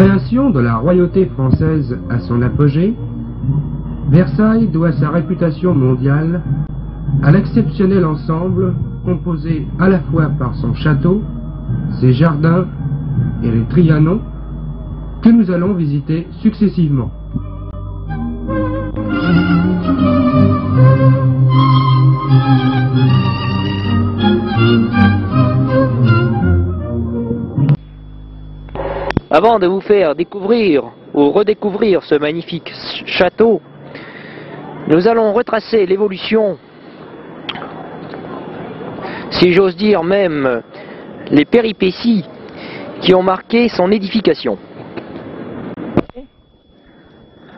Création de la royauté française à son apogée, Versailles doit sa réputation mondiale à l'exceptionnel ensemble composé à la fois par son château, ses jardins et les Trianons que nous allons visiter successivement. Avant de vous faire découvrir ou redécouvrir ce magnifique château, nous allons retracer l'évolution, si j'ose dire même les péripéties qui ont marqué son édification.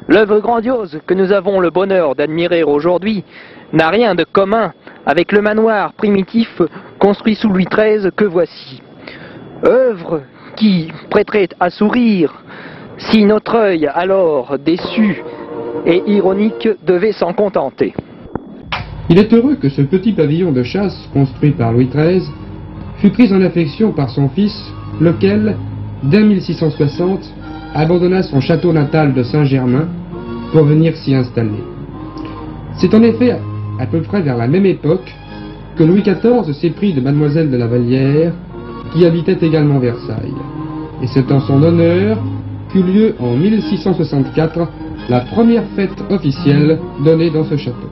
L'œuvre grandiose que nous avons le bonheur d'admirer aujourd'hui n'a rien de commun avec le manoir primitif construit sous Louis XIII que voici. Œuvre qui prêterait à sourire si notre œil alors déçu et ironique devait s'en contenter. Il est heureux que ce petit pavillon de chasse construit par Louis XIII fut pris en affection par son fils, lequel, dès 1660, abandonna son château natal de Saint-Germain pour venir s'y installer. C'est en effet à peu près vers la même époque que Louis XIV s'éprit de Mademoiselle de la Vallière, qui habitait également Versailles. Et c'est en son honneur qu'eut lieu en 1664 la première fête officielle donnée dans ce château.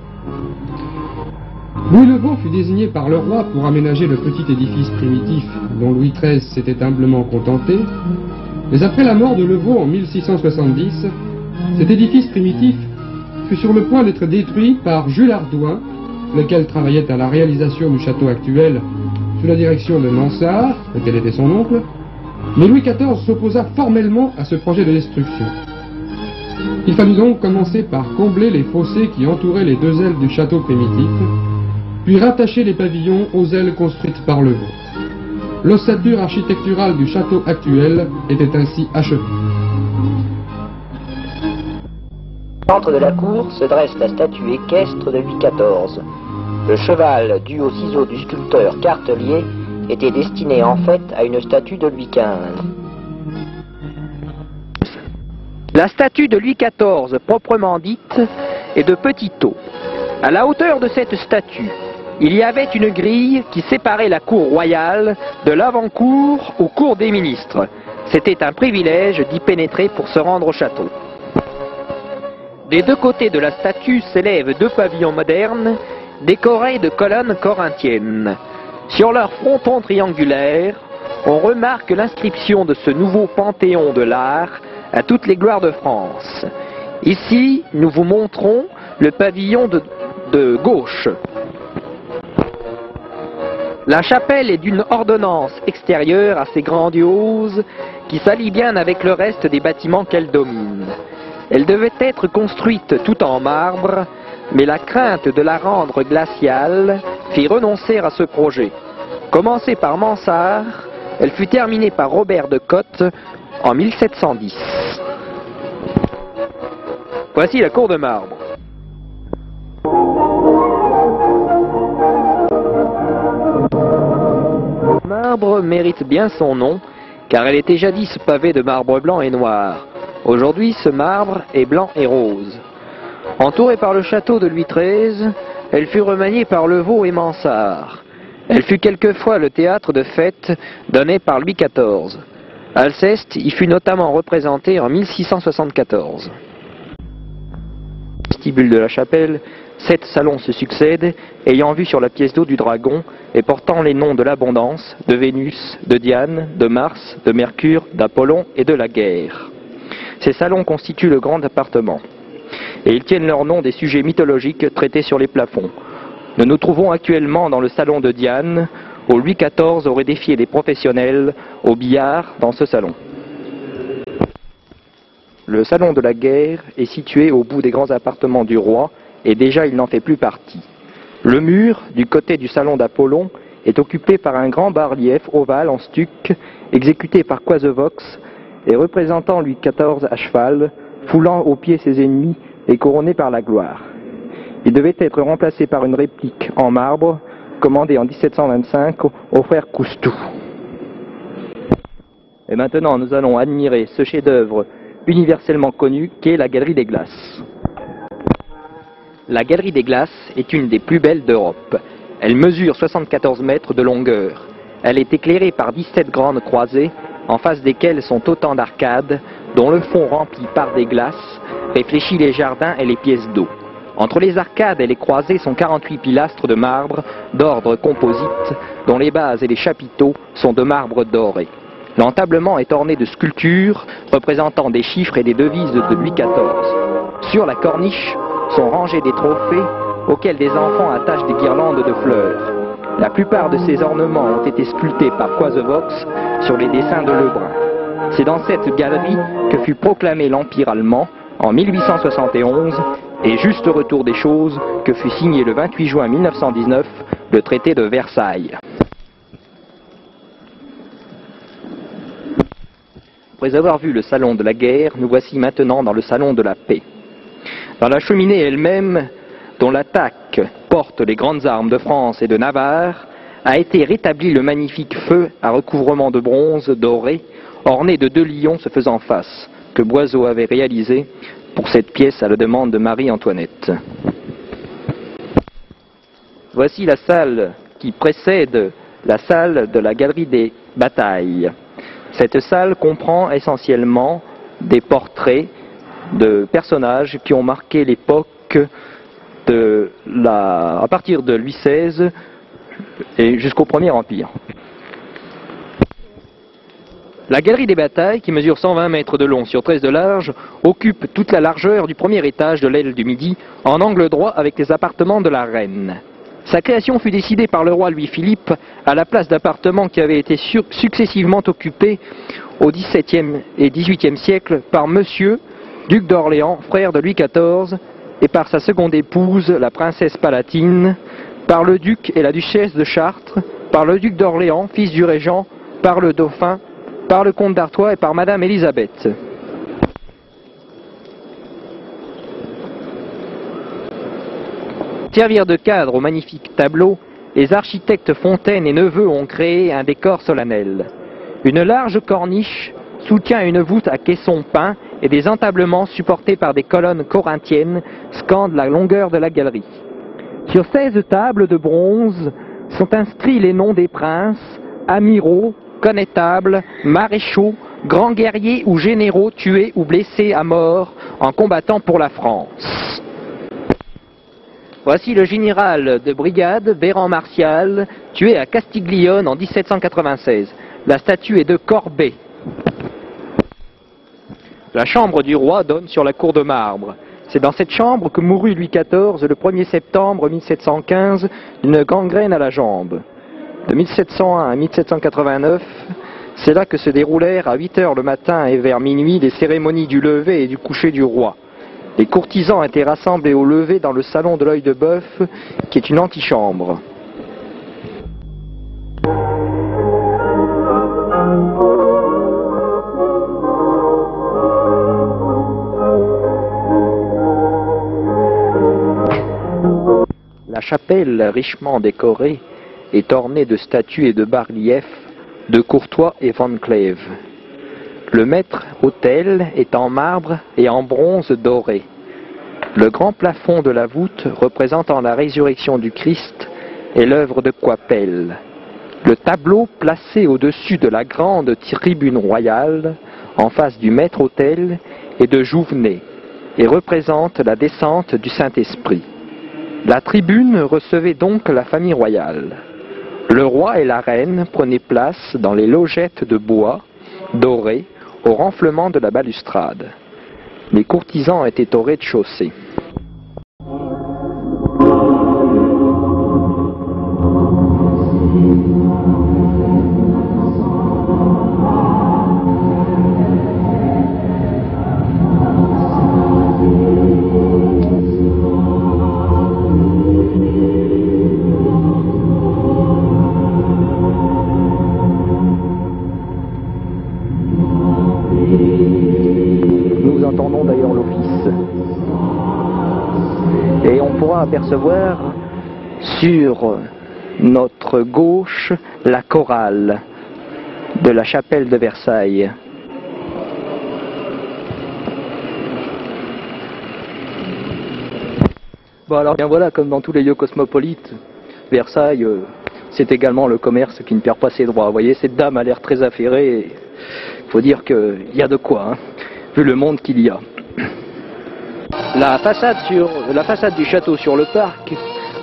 Louis le Beau fut désigné par le roi pour aménager le petit édifice primitif dont Louis XIII s'était humblement contenté, mais après la mort de Levaux en 1670, cet édifice primitif fut sur le point d'être détruit par Jules Ardouin, lequel travaillait à la réalisation du château actuel sous la direction de Mansart, lequel était son oncle, mais Louis XIV s'opposa formellement à ce projet de destruction. Il fallut donc commencer par combler les fossés qui entouraient les deux ailes du château primitif, puis rattacher les pavillons aux ailes construites par Levaux. L'ossature architecturale du château actuel était ainsi achevée. Au centre de la cour se dresse la statue équestre de Louis XIV. Le cheval dû au ciseau du sculpteur Cartelier était destiné en fait à une statue de Louis XV. La statue de Louis XIV, proprement dite, est de petit haut. À la hauteur de cette statue, il y avait une grille qui séparait la cour royale de l'avant-cour aux cours des ministres. C'était un privilège d'y pénétrer pour se rendre au château. Des deux côtés de la statue s'élèvent deux pavillons modernes décorés de colonnes corinthiennes. Sur leur fronton triangulaire, on remarque l'inscription de ce nouveau panthéon de l'art à toutes les gloires de France. Ici, nous vous montrons le pavillon de gauche. La chapelle est d'une ordonnance extérieure assez grandiose qui s'allie bien avec le reste des bâtiments qu'elle domine. Elle devait être construite tout en marbre, mais la crainte de la rendre glaciale fit renoncer à ce projet. Commencée par Mansart, elle fut terminée par Robert de Cotte en 1710. Voici la cour de marbre. Marbre mérite bien son nom, car elle était jadis pavée de marbre blanc et noir. Aujourd'hui, ce marbre est blanc et rose. Entourée par le château de Louis XIII, elle fut remaniée par Levaux et Mansart. Elle fut quelquefois le théâtre de fêtes donné par Louis XIV. Alceste y fut notamment représenté en 1674. Vestibule de la chapelle, 7 salons se succèdent, ayant vue sur la pièce d'eau du dragon et portant les noms de l'abondance, de Vénus, de Diane, de Mars, de Mercure, d'Apollon et de la guerre. Ces salons constituent le grand appartement, et ils tiennent leur nom des sujets mythologiques traités sur les plafonds. Nous nous trouvons actuellement dans le salon de Diane, où Louis XIV aurait défié les professionnels au billard dans ce salon. Le salon de la guerre est situé au bout des grands appartements du roi, et déjà il n'en fait plus partie. Le mur, du côté du salon d'Apollon, est occupé par un grand bas-relief ovale en stuc, exécuté par Coisevox, et représentant Louis XIV à cheval, foulant aux pieds ses ennemis et couronné par la gloire. Il devait être remplacé par une réplique en marbre, commandée en 1725 aux frères Coustou. Et maintenant, nous allons admirer ce chef-d'œuvre universellement connu qu'est la Galerie des Glaces. La Galerie des Glaces est une des plus belles d'Europe. Elle mesure 74 mètres de longueur. Elle est éclairée par 17 grandes croisées, en face desquelles sont autant d'arcades, dont le fond rempli par des glaces réfléchit les jardins et les pièces d'eau. Entre les arcades et les croisées sont 48 pilastres de marbre d'ordre composite, dont les bases et les chapiteaux sont de marbre doré. L'entablement est orné de sculptures représentant des chiffres et des devises de Louis XIV. Sur la corniche sont rangés des trophées auxquels des enfants attachent des guirlandes de fleurs. La plupart de ces ornements ont été sculptés par Coisevox sur les dessins de Lebrun. C'est dans cette galerie que fut proclamé l'Empire allemand en 1871 et juste retour des choses que fut signé le 28 juin 1919 le traité de Versailles. Après avoir vu le salon de la guerre, nous voici maintenant dans le salon de la paix. Dans la cheminée elle-même, dont l'attaque porte les grandes armes de France et de Navarre, a été rétabli le magnifique feu à recouvrement de bronze doré, orné de 2 lions se faisant face, que Boiseau avait réalisé pour cette pièce à la demande de Marie-Antoinette. Voici la salle qui précède la salle de la Galerie des Batailles. Cette salle comprend essentiellement des portraits de personnages qui ont marqué l'époque à partir de Louis XVI et jusqu'au Premier Empire. La Galerie des Batailles, qui mesure 120 mètres de long sur 13 de large, occupe toute la largeur du premier étage de l'aile du Midi, en angle droit avec les appartements de la reine. Sa création fut décidée par le roi Louis-Philippe à la place d'appartements qui avaient été successivement occupés au XVIIe et XVIIIe siècle par Monsieur, duc d'Orléans, frère de Louis XIV, et par sa seconde épouse, la princesse Palatine, par le duc et la duchesse de Chartres, par le duc d'Orléans, fils du régent, par le dauphin, par le comte d'Artois et par Madame Élisabeth. Servir de cadre au magnifique tableau, les architectes Fontaine et Neveu ont créé un décor solennel. Une large corniche soutient une voûte à caissons peints et des entablements supportés par des colonnes corinthiennes scandent la longueur de la galerie. Sur 16 tables de bronze sont inscrits les noms des princes, amiraux, connétables, maréchaux, grands guerriers ou généraux tués ou blessés à mort en combattant pour la France. Voici le général de brigade Béran Martial, tué à Castiglione en 1796. La statue est de Corbet. La chambre du roi donne sur la cour de marbre. C'est dans cette chambre que mourut Louis XIV le 1er septembre 1715 d'une gangrène à la jambe. De 1701 à 1789, c'est là que se déroulèrent à 8 heures le matin et vers minuit les cérémonies du lever et du coucher du roi. Les courtisans étaient rassemblés au lever dans le salon de l'Œil de Bœuf, qui est une antichambre. La chapelle, richement décorée, est ornée de statues et de bas-reliefs de Courtois et Van Clève. Le maître-autel est en marbre et en bronze doré. Le grand plafond de la voûte représentant la résurrection du Christ est l'œuvre de Coipel. Le tableau placé au-dessus de la grande tribune royale, en face du maître-autel, est de Jouvenet et représente la descente du Saint-Esprit. La tribune recevait donc la famille royale. Le roi et la reine prenaient place dans les logettes de bois dorées au renflement de la balustrade. Les courtisans étaient au rez-de-chaussée. Nous entendons d'ailleurs l'office. Et on pourra apercevoir sur notre gauche la chorale. de la chapelle de Versailles. Bon alors bien voilà, comme dans tous les lieux cosmopolites, Versailles, c'est également le commerce qui ne perd pas ses droits. Vous voyez, cette dame a l'air très affairée, il faut dire qu'il y a de quoi, hein, vu le monde qu'il y a. La façade du château sur le parc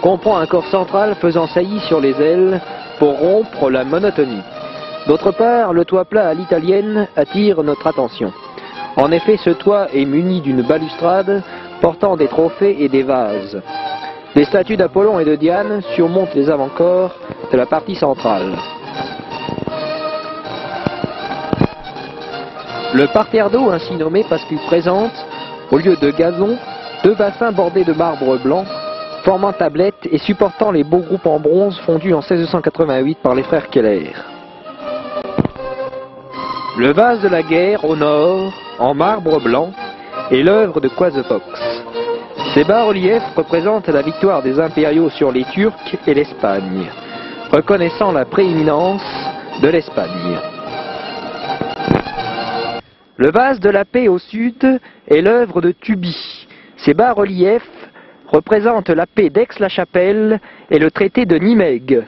comprend un corps central faisant saillie sur les ailes pour rompre la monotonie. D'autre part, le toit plat à l'italienne attire notre attention. En effet, ce toit est muni d'une balustrade portant des trophées et des vases. Des statues d'Apollon et de Diane surmontent les avant-corps de la partie centrale. Le parterre d'eau ainsi nommé parce qu'il présente, au lieu de gazon, deux bassins bordés de marbre blanc, formant tablette et supportant les beaux groupes en bronze fondus en 1688 par les frères Keller. Le vase de la guerre au nord, en marbre blanc, est l'œuvre de Quasevox. Ces bas-reliefs représentent la victoire des impériaux sur les Turcs et l'Espagne, reconnaissant la prééminence de l'Espagne. Le vase de la paix au sud est l'œuvre de Tuby. Ces bas-reliefs représentent la paix d'Aix-la-Chapelle et le traité de Nimègue.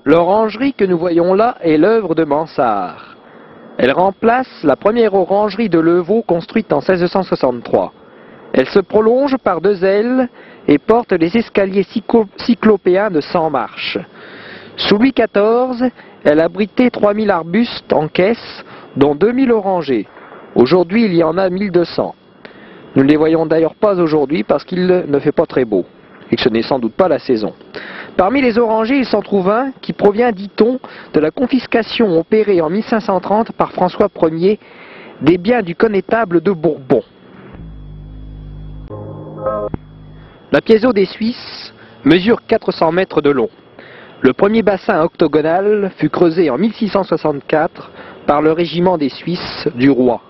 L'orangerie que nous voyons là est l'œuvre de Mansart. Elle remplace la première orangerie de Levaux construite en 1663. Elle se prolonge par deux ailes et porte les escaliers cyclopéens de 100 marches. Sous Louis XIV, elle abritait 3000 arbustes en caisse, dont 2000 orangers. Aujourd'hui, il y en a 1200. Nous ne les voyons d'ailleurs pas aujourd'hui parce qu'il ne fait pas très beau et que ce n'est sans doute pas la saison. Parmi les orangers, il s'en trouve un qui provient, dit-on, de la confiscation opérée en 1530 par François Ier des biens du connétable de Bourbon. La Pièzo des Suisses mesure 400 mètres de long. Le premier bassin octogonal fut creusé en 1664 par le régiment des Suisses du roi.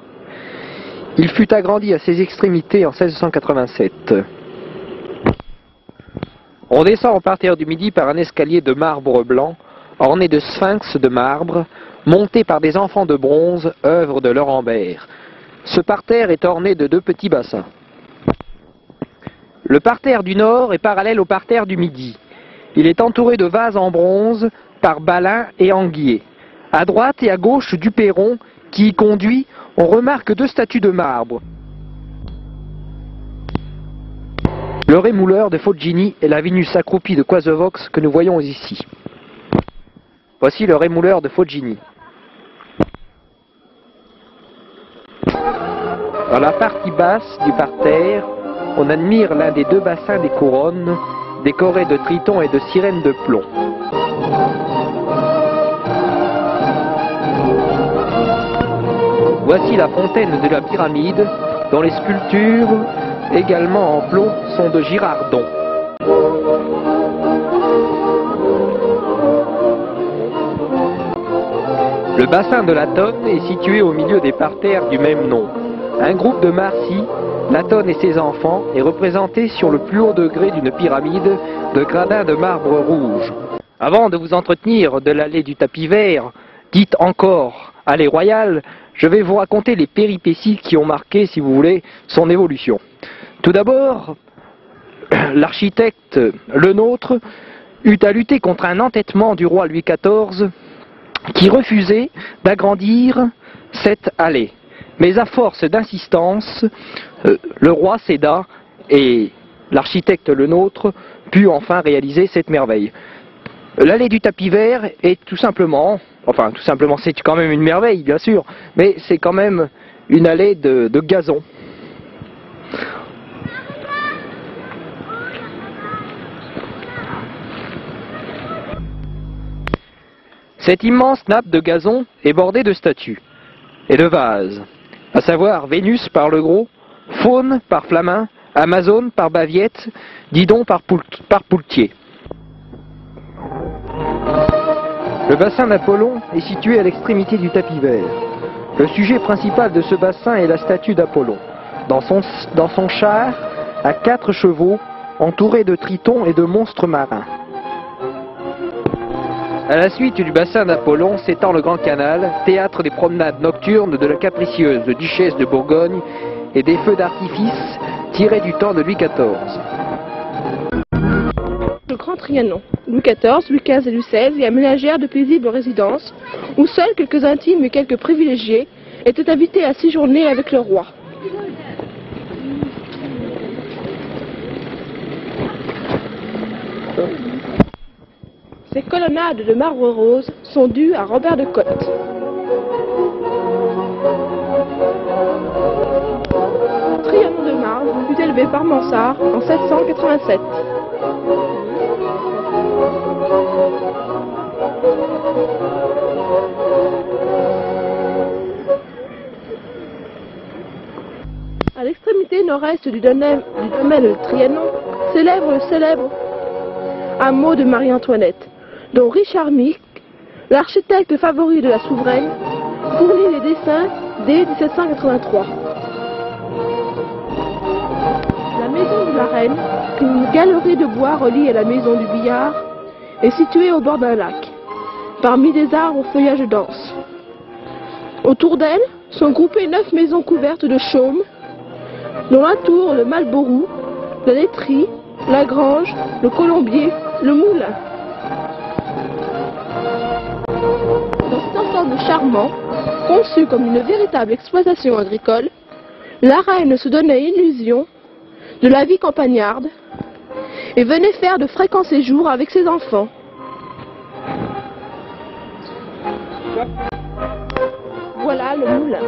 Il fut agrandi à ses extrémités en 1687. On descend au parterre du Midi par un escalier de marbre blanc, orné de sphinx de marbre, monté par des enfants de bronze, œuvre de Lerambert. Ce parterre est orné de deux petits bassins. Le parterre du Nord est parallèle au parterre du Midi. Il est entouré de vases en bronze par Balin et Anguier. À droite et à gauche du perron qui y conduit, on remarque deux statues de marbre. Le rémouleur de Foggini et la Vénus accroupie de Quasevox que nous voyons ici. Voici le rémouleur de Foggini. Dans la partie basse du parterre, on admire l'un des deux bassins des couronnes, décorés de tritons et de sirènes de plomb. Voici la fontaine de la pyramide, dont les sculptures, également en plomb, sont de Girardon. Le bassin de la Tonne est situé au milieu des parterres du même nom. Un groupe de Marcy, la Tonne et ses enfants, est représenté sur le plus haut degré d'une pyramide de gradins de marbre rouge. Avant de vous entretenir de l'allée du tapis vert, dite encore allée royale, je vais vous raconter les péripéties qui ont marqué, si vous voulez, son évolution. Tout d'abord, l'architecte Lenôtre eut à lutter contre un entêtement du roi Louis XIV qui refusait d'agrandir cette allée. Mais à force d'insistance, le roi céda et l'architecte Lenôtre put enfin réaliser cette merveille. L'allée du tapis vert est tout simplement, c'est quand même une merveille bien sûr, mais c'est quand même une allée de gazon. Cette immense nappe de gazon est bordée de statues et de vases, à savoir Vénus par Le Gros, Faune par Flamin, Amazone par Baviette, Didon par Poultier. Le bassin d'Apollon est situé à l'extrémité du tapis vert. Le sujet principal de ce bassin est la statue d'Apollon, dans son char à 4 chevaux, entouré de tritons et de monstres marins. À la suite du bassin d'Apollon s'étend le Grand Canal, théâtre des promenades nocturnes de la capricieuse duchesse de Bourgogne et des feux d'artifice tirés du temps de Louis XIV. Le Grand Trianon. Louis XIV, Louis XV et Louis XVI y aménagèrent de paisibles résidences où seuls quelques intimes et quelques privilégiés étaient invités à séjourner avec le roi. Ces colonnades de marbre rose sont dues à Robert de Cotte. Le Trianon de marbre fut élevé par Mansart en 787. À l'extrémité nord-est du domaine de Trianon s'élève le célèbre hameau de Marie-Antoinette, dont Richard Micke, l'architecte favori de la souveraine, fournit les dessins dès 1783. La maison de la reine, qu'une galerie de bois relie à la maison du billard, est située au bord d'un lac, parmi des arbres au feuillage dense. Autour d'elle sont groupées 9 maisons couvertes de chaume, dont la tour, le Malborough, la laiterie, la grange, le colombier, le moulin. Dans cet ensemble charmant, conçu comme une véritable exploitation agricole, la reine se donnait l'illusion de la vie campagnarde et venait faire de fréquents séjours avec ses enfants. Voilà le moulin.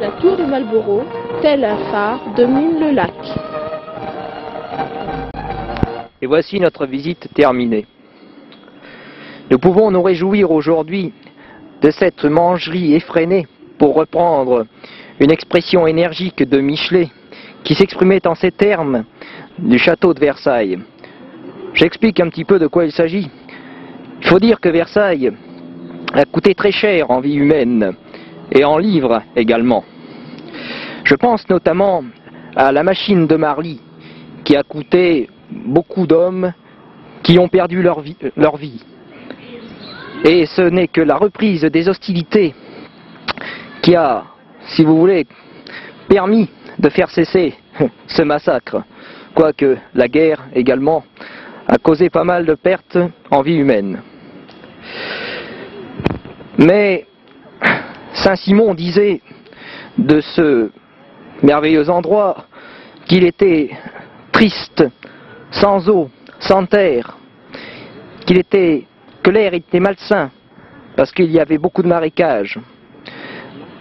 La tour de Malborough, tel un phare, domine le lac. Et voici notre visite terminée. Nous pouvons nous réjouir aujourd'hui de cette mangerie effrénée, pour reprendre une expression énergique de Michelet, qui s'exprimait en ces termes du château de Versailles. J'explique un petit peu de quoi il s'agit. Il faut dire que Versailles a coûté très cher en vie humaine et en livres également. Je pense notamment à la machine de Marly, qui a coûté beaucoup d'hommes qui ont perdu leur vie. Et ce n'est que la reprise des hostilités qui a, si vous voulez, permis de faire cesser ce massacre, quoique la guerre également a causé pas mal de pertes en vie humaine. Mais Saint-Simon disait de ce merveilleux endroit qu'il était triste, sans eau, sans terre, que l'air était malsain, parce qu'il y avait beaucoup de marécages.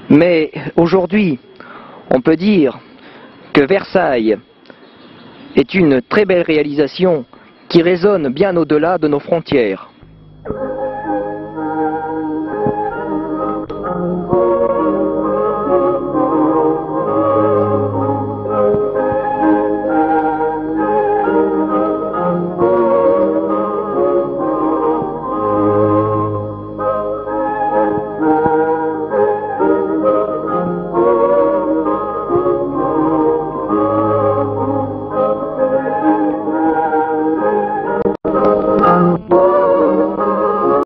Mais aujourd'hui, on peut dire que Versailles est une très belle réalisation qui résonne bien au-delà de nos frontières.